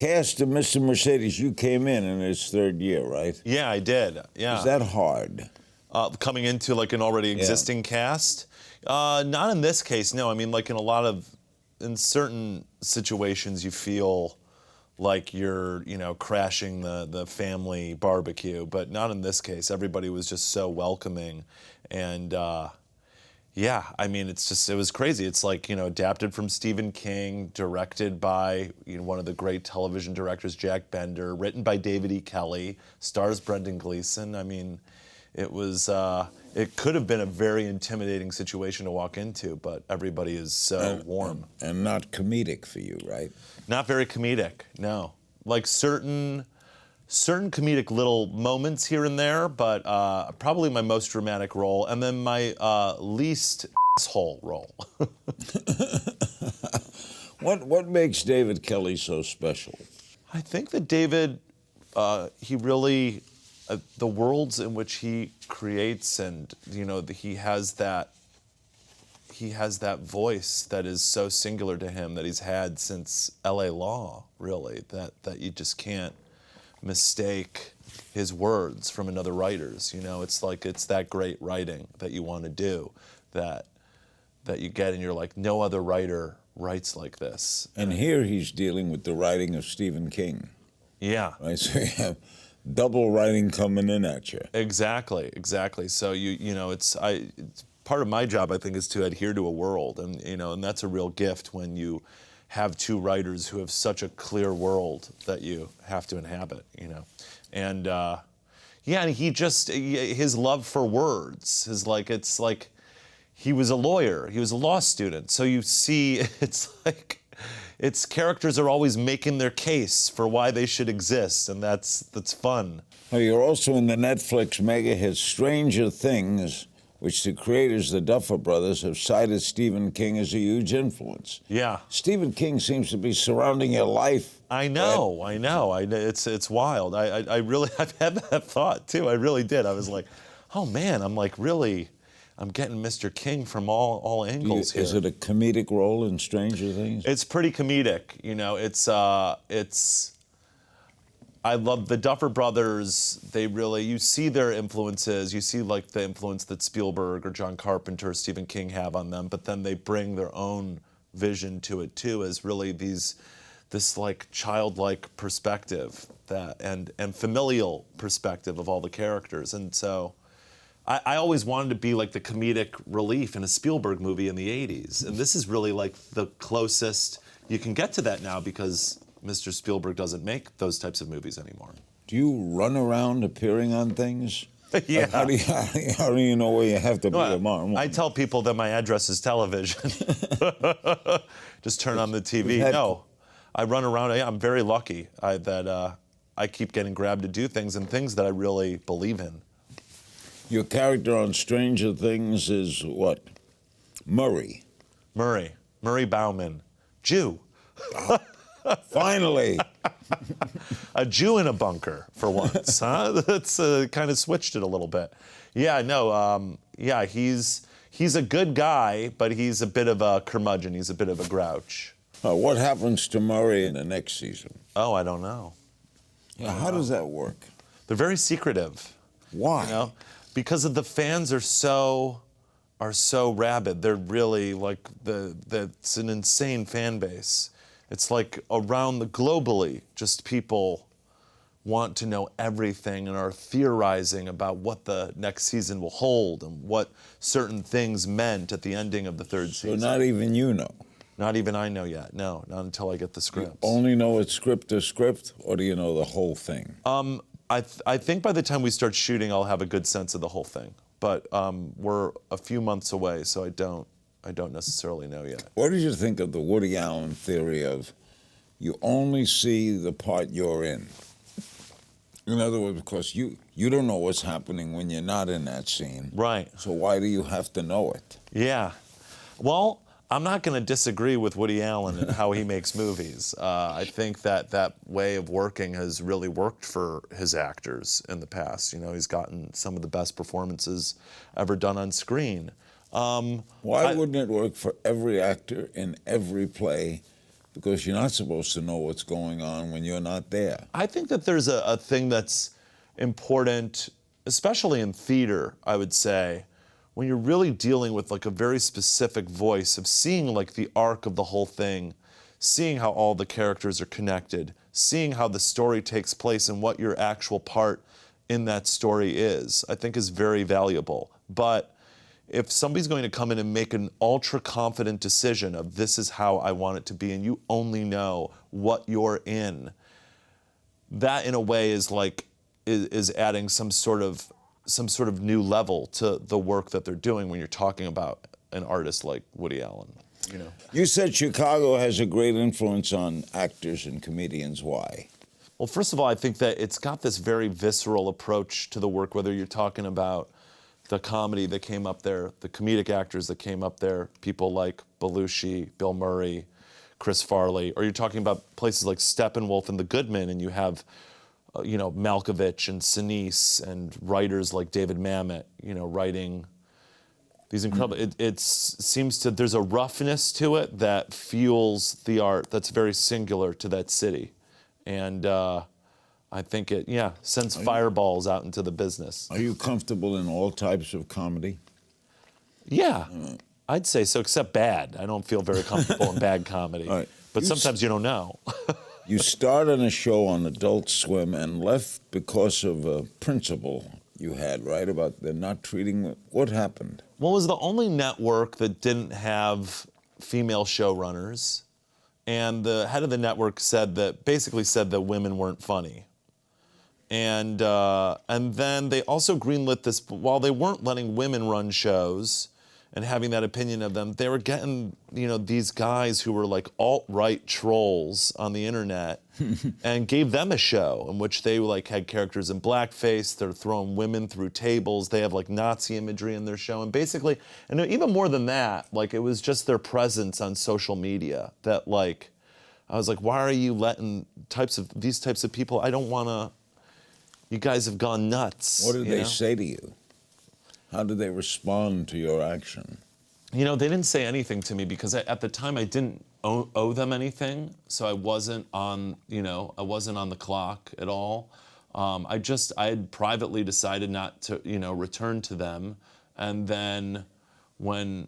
Cast of Mr. Mercedes, you came in his third year, right? Yeah, I did. Yeah. Is that hard? Coming into like an already existing cast? Not in this case, no. I mean, like in certain situations, you feel like you're, crashing the family barbecue, but not in this case. Everybody was just so welcoming, and yeah, I mean, it was crazy. It's like, adapted from Stephen King, directed by one of the great television directors, Jack Bender, written by David E. Kelley, stars Brendan Gleeson. I mean, it could have been a very intimidating situation to walk into, but everybody is so warm. And not comedic for you, right? Not very comedic, no. Like certain comedic little moments here and there, but probably my most dramatic role, and then my least asshole role. What makes David Kelley so special? I think that David, he really, the worlds in which he creates, and he has that voice that is so singular to him that he's had since L.A. Law, really, that you just can't mistake his words from another writer's. It's that great writing that you want to do, that you get, and you're like, no other writer writes like this. And here he's dealing with the writing of Stephen King. Yeah. Right, so you have double writing coming in at you. Exactly. So it's part of my job, I think, is to adhere to a world, and that's a real gift when you have two writers who have such a clear world that you have to inhabit, and and his love for words is like, it's like he was a lawyer, he was a law student, so you see, it's characters are always making their case for why they should exist, and that's fun. Well, you're also in the Netflix mega hit Stranger Things, which the creators, the Duffer Brothers, have cited Stephen King as a huge influence. Yeah. Stephen King seems to be surrounding your life. I know. It's wild. I've had that thought too. I really did. I was like, oh man, I'm getting Mr. King from all angles here. Is it a comedic role in Stranger Things? It's pretty comedic. I love the Duffer Brothers. You see their influences. You see like the influence that Spielberg or John Carpenter or Stephen King have on them, but then they bring their own vision to it too, as really this like childlike perspective and familial perspective of all the characters. And so I always wanted to be like the comedic relief in a Spielberg movie in the 80s. And this is really like the closest you can get to that now, because Mr. Spielberg doesn't make those types of movies anymore. Do you run around appearing on things? Yeah. Like how do you know where you have to be tomorrow? I tell people that my address is television. Just turn on the TV. No, I run around. I'm very lucky that I keep getting grabbed to do things, and things that I really believe in. Your character on Stranger Things is what? Murray. Murray Bauman. Jew. Finally. A Jew in a bunker, for once, huh? That's kind of switched it a little bit. Yeah, no, he's a good guy, but he's a bit of a curmudgeon. He's a bit of a grouch. What happens to Murray in the next season? Oh, I don't know. Yeah, how does that work? They're very secretive. Why? Because the fans are so rabid. They're really like it's an insane fan base. It's like globally, just people want to know everything and are theorizing about what the next season will hold and what certain things meant at the ending of the third season. So not even you know? Not even I know yet, no, not until I get the scripts. You only know it's script to script, or do you know the whole thing? I think by the time we start shooting, I'll have a good sense of the whole thing. But we're a few months away, so I don't necessarily know yet. What did you think of the Woody Allen theory of you only see the part you're in? In other words, because you don't know what's happening when you're not in that scene. Right. So why do you have to know it? Yeah. Well, I'm not going to disagree with Woody Allen and how he makes movies. I think that way of working has really worked for his actors in the past. He's gotten some of the best performances ever done on screen. Why wouldn't it work for every actor in every play because you're not supposed to know what's going on when you're not there. I think that there's a thing that's important, especially in theater, I would say, when you're really dealing with like a very specific voice of seeing like the arc of the whole thing, seeing how all the characters are connected, seeing how the story takes place and what your actual part in that story is, I think is very valuable. But if somebody's going to come in and make an ultra confident decision of this is how I want it to be, and you only know what you're in, that in a way is like is adding some sort of new level to the work that they're doing when you're talking about an artist like Woody Allen. You know. You said Chicago has a great influence on actors and comedians. Why? Well, first of all, I think that it's got this very visceral approach to the work, whether you're talking about the comedy that came up there, the comedic actors that came up there, people like Belushi, Bill Murray, Chris Farley, or you're talking about places like Steppenwolf and The Goodman, and you have, Malkovich and Sinise and writers like David Mamet, writing these incredible. It seems to there's a roughness to it that fuels the art that's very singular to that city, and I think it sends fireballs out into the business. Are you comfortable in all types of comedy? Yeah, I'd say so, except bad. I don't feel very comfortable in bad comedy. Right. But sometimes you don't know. You started a show on Adult Swim and left because of a principle you had, right, about they're not treating... What happened? Well, it was the only network that didn't have female showrunners. And the head of the network basically said that women weren't funny. And then they also greenlit this, while they weren't letting women run shows and having that opinion of them, they were getting, these guys who were like alt-right trolls on the internet and gave them a show in which they like had characters in blackface, they're throwing women through tables, they have like Nazi imagery in their show, and basically, and even more than that, like it was just their presence on social media that like, I was like, why are you letting these types of people, I don't wanna, you guys have gone nuts. What did they say to you? How did they respond to your action? They didn't say anything to me because at the time I didn't owe them anything, so I wasn't on, I wasn't on the clock at all. I had privately decided not to, return to them, and then when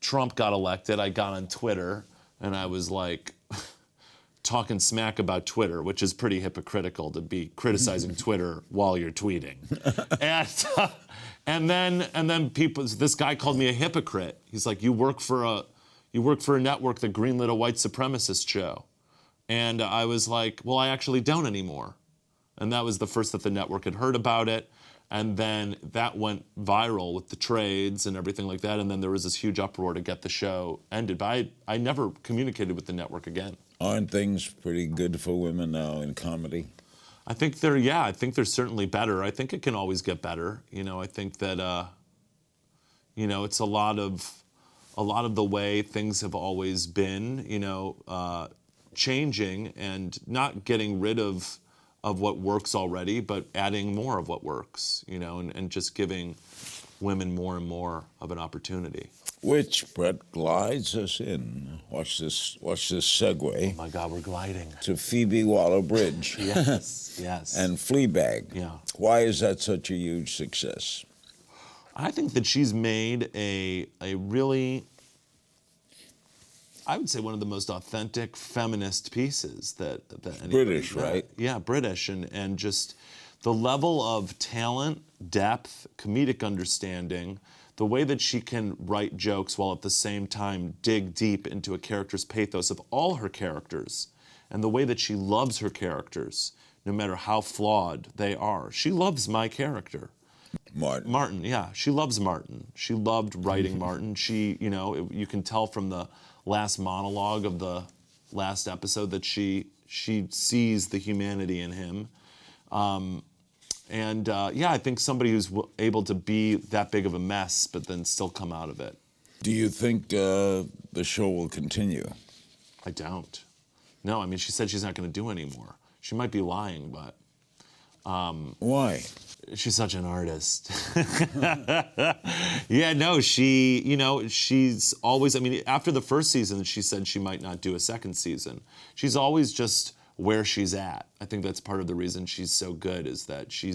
Trump got elected, I got on Twitter and I was like talking smack about Twitter, which is pretty hypocritical to be criticizing Twitter while you're tweeting. And then this guy called me a hypocrite. He's like, you work for a network that greenlit a white supremacist show. And I was like, well, I actually don't anymore. And that was the first that the network had heard about it. And then that went viral with the trades and everything like that. And then there was this huge uproar to get the show ended. But I never communicated with the network again. Aren't things pretty good for women now in comedy? I think they're certainly better. I think it can always get better. I think that, it's a lot of the way things have always been, changing and not getting rid of what works already, but adding more of what works, and just giving women more and more of an opportunity. Which, Brett, glides us in. Watch this segue. Oh my God, we're gliding. To Phoebe Waller-Bridge. Yes. And Fleabag. Yeah. Why is that such a huge success? I think that she's made a really, I would say, one of the most authentic feminist pieces that British, right? Yeah, British, and just the level of talent, depth, comedic understanding, the way that she can write jokes while at the same time dig deep into a character's pathos of all her characters, and the way that she loves her characters, no matter how flawed they are. She loves my character. Martin, yeah. She loves Martin. She loved writing Martin. She, you can tell from the last monologue of the last episode that she sees the humanity in him. I think somebody who's able to be that big of a mess, but then still come out of it. Do you think the show will continue? I don't. No, I mean, she said she's not going to do any more. She might be lying, but Why? She's such an artist. Yeah, no, she's always, I mean, after the first season, she said she might not do a second season. She's always just where she's at. I think that's part of the reason she's so good, is that she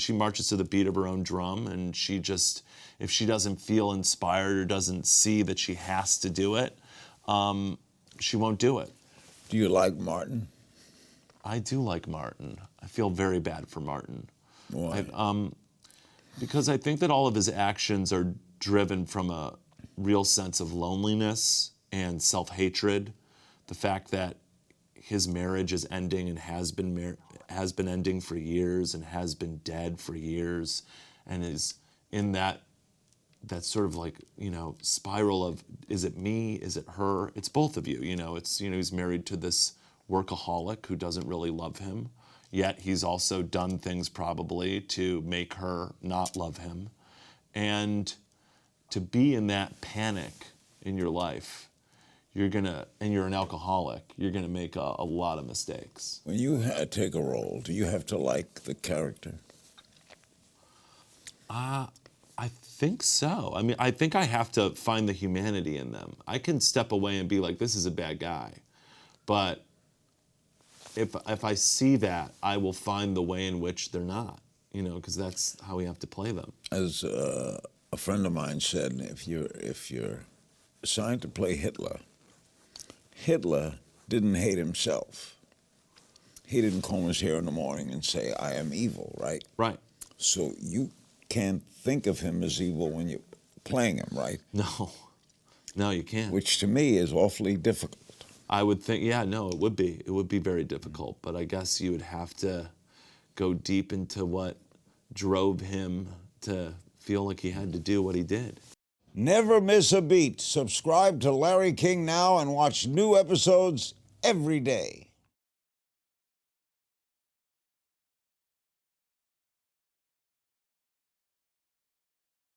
marches to the beat of her own drum, and she just, if she doesn't feel inspired or doesn't see that she has to do it, she won't do it. Do you like Martin? I do like Martin. I feel very bad for Martin. Why? Because I think that all of his actions are driven from a real sense of loneliness and self-hatred. The fact that his marriage is ending and has been ending for years and has been dead for years, and is in that sort of like, spiral of, is it me? Is it her? It's both of you. He's married to this workaholic who doesn't really love him, yet he's also done things probably to make her not love him. And to be in that panic in your life, and you're an alcoholic, you're gonna make a lot of mistakes. When you take a role, do you have to like the character? I think so. I mean, I think I have to find the humanity in them. I can step away and be like, this is a bad guy. But if I see that, I will find the way in which they're not, because that's how we have to play them. As a friend of mine said, if you're assigned to play Hitler, Hitler didn't hate himself. He didn't comb his hair in the morning and say, I am evil, right? Right. So you can't think of him as evil when you're playing him, right? No, you can't. Which to me is awfully difficult. I would think, yeah, no, it would be. It would be very difficult. But I guess you would have to go deep into what drove him to feel like he had to do what he did. Never miss a beat. Subscribe to Larry King now and watch new episodes every day.